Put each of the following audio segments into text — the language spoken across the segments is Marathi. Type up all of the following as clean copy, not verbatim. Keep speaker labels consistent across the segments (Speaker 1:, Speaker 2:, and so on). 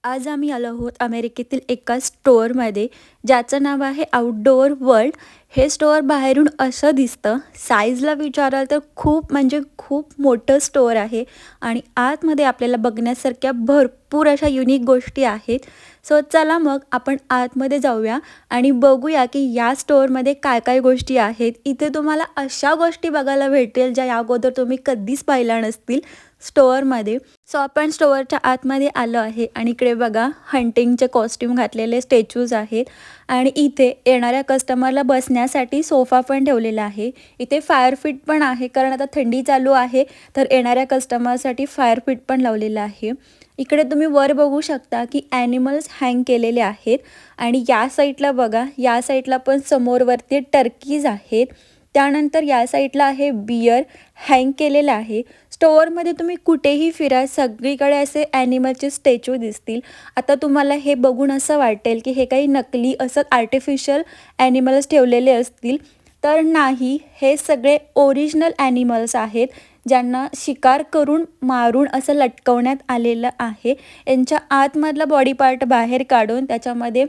Speaker 1: आज आम्ही आलो आहोत अमेरिकेतील एका स्टोअरमध्ये, ज्याचं नाव आहे आउटडोअर वर्ल्ड. हे स्टोअर बाहेरून असं दिसतं. साईजला विचाराल तर खूप म्हणजे खूप मोठं स्टोअर आहे आणि आतमध्ये आपल्याला बघण्यासारख्या भरपूर अशा युनिक गोष्टी आहेत. सो चला मग आपण आतमध्ये जाऊया आणि बघूया की या स्टोअरमध्ये काय काय गोष्टी आहेत. इथे तुम्हाला अशा गोष्टी बघायला भेटेल ज्या अगोदर तुम्ही कधीच पाहिल्या नसतील स्टोअरमध्ये. सो आपण स्टोअरच्या आतमध्ये आलो आहे आणि इकडे बघा हंटिंगचे कॉस्ट्यूम घातलेले स्टॅच्यूज आहेत आणि इथे येणाऱ्या कस्टमरला बसण्यासाठी सोफा पण ठेवलेला आहे. इथे फायर फिट पण आहे, कारण आता थंडी चालू आहे तर येणाऱ्या कस्टमरसाठी फायर फिट पण लावलेलं आहे. इकडे तुम्ही वर बघू शकता की ॲनिमल्स हँग केलेले आहेत आणि या साईडला बघा, या साईडला पण समोरवरती टर्कीज आहेत. त्यानंतर या साईडला आहे बियर हँग केलेलं आहे. स्टोअरमध्ये तुम्ही कुठेही फिरा, सगळीकडे असे ॲनिमलचे स्टॅच्यू दिसतील. आता तुम्हाला हे बघून असं वाटेल की हे काही नकली असं आर्टिफिशियल ॲनिमल्स ठेवलेले असतील, तर नाही, हे सगळे ओरिजिनल ॲनिमल्स आहेत ज्यांना शिकार करून मारून असं लटकवण्यात आलेलं आहे. यांच्या आतमधला बॉडी पार्ट बाहेर काढून त्याच्यामध्ये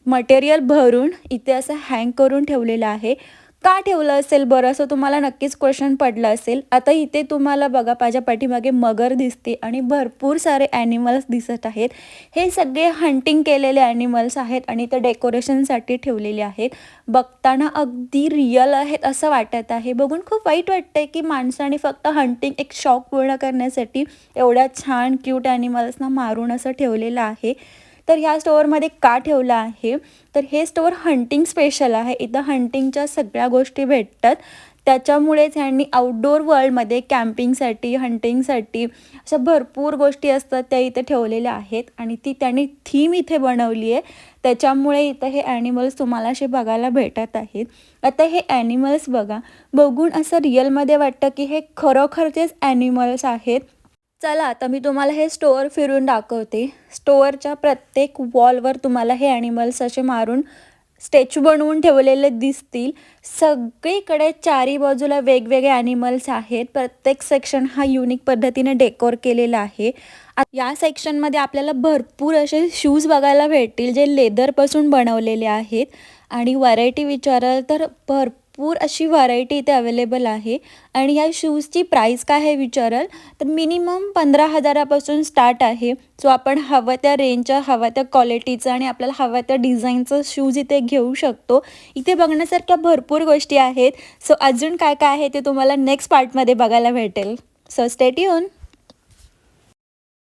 Speaker 1: मटेरियल भरून इथे असं हँग करून ठेवलेलं आहे. का ठेवलं असेल बरं, असं तुम्हाला नक्कीच क्वेश्चन पडलं असेल. आता इथे तुम्हाला बघा माझ्या पाठीमागे मगर दिसते आणि भरपूर सारे ॲनिमल्स दिसत आहेत. हे सगळे हंटिंग केलेले ॲनिमल्स आहेत आणि ते डेकोरेशनसाठी ठेवलेले आहेत. बघताना अगदी रिअल आहेत असं वाटत आहे. बघून खूप वाईट वाटतंय की माणसाने फक्त हंटिंग एक शौक पूर्ण करण्यासाठी एवढ्या छान क्यूट ॲनिमल्सना मारून असं ठेवलेलं आहे. तर ह्या स्टोअरमध्ये का ठेवलं आहे, तर हे स्टोअर हंटिंग स्पेशल आहे. इथं हंटिंगच्या सगळ्या गोष्टी भेटतात. त्याच्यामुळेच ह्यांनी आउटडोअर वर्ल्डमध्ये कॅम्पिंगसाठी, हंटिंगसाठी अशा भरपूर गोष्टी असतात त्या इथे ठेवलेल्या आहेत आणि ती त्यांनी थीम इथे बनवली आहे. त्याच्यामुळे इथं हे ॲनिमल्स तुम्हाला असे बघायला भेटत आहेत. आता हे ॲनिमल्स बघा, बघून असं रिअलमध्ये वाटतं की हे खरोखरचेच ॲनिमल्स आहेत. चला आता मी तुम्हाला हे स्टोअर फिरून दाखवते. स्टोअरच्या प्रत्येक वॉलवर तुम्हाला हे ॲनिमल्स असे मारून स्टॅच्यू बनवून ठेवलेले दिसतील. सगळीकडे चारी बाजूला वेगवेगळे ॲनिमल्स आहेत. प्रत्येक सेक्शन हा युनिक पद्धतीने डेकोर केलेला आहे. या सेक्शनमध्ये आपल्याला भरपूर असे शूज बघायला भेटतील जे लेदरपासून बनवलेले आहेत आणि व्हरायटी विचाराल तर भरपूर अशी व्हरायटी इथे अवेलेबल आहे. आणि ह्या शूजची प्राईस काय आहे विचाराल तर मिनिमम 15,000पासून स्टार्ट आहे. सो आपण हवं त्या रेंजच्या, हवं त्या क्वालिटीचं आणि आपल्याला हवं त्या डिझाईनचं शूज इथे घेऊ शकतो. इथे बघण्यासारख्या भरपूर गोष्टी आहेत. सो अजून काय काय आहे ते तुम्हाला नेक्स्ट पार्टमध्ये बघायला भेटेल. So stay tune.